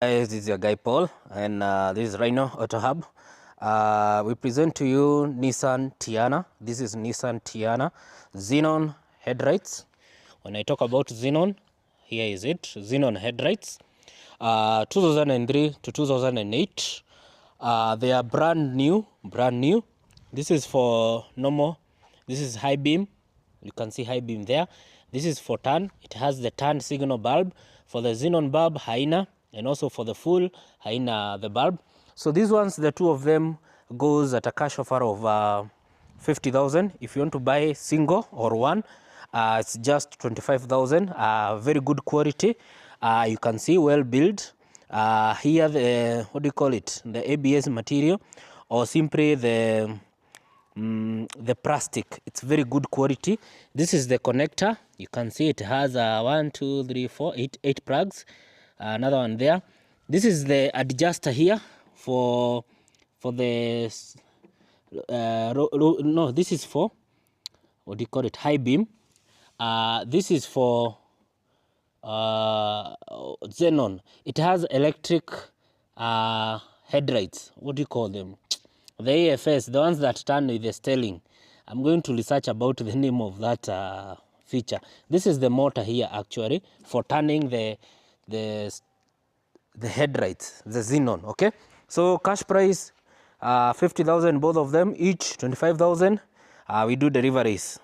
Guys, this is your guy Paul, and this is Rhino Auto Hub. We present to you Nissan Tiana. This is Nissan Tiana Xenon headlights. When I talk about Xenon, here is it, Xenon headlights. 2003 to 2008. They are brand new. This is for normal. This is high beam. You can see high beam there. This is for turn. It has the turn signal bulb. For the Xenon bulb, haina, and also for the full, haina the bulb. So these ones, the two of them, goes at a cash offer of 50,000. If you want to buy single or one, it's just 25,000. Very good quality. You can see well built. Here the, what do you call it, the ABS material, or simply the plastic. It's very good quality. This is the connector. You can see it has 1 2 3 4 8 plugs. Another one there. This is the adjuster here for the no, this is for, what do you call it, high beam. This is for Xenon. It has electric headlights. What do you call them? The AFS, the ones that turn with the sterling. I'm going to research about the name of that feature. This is the motor here actually for turning the headlights, the Xenon. Okay, so cash price 50,000, both of them, each 25,000. We do deliveries.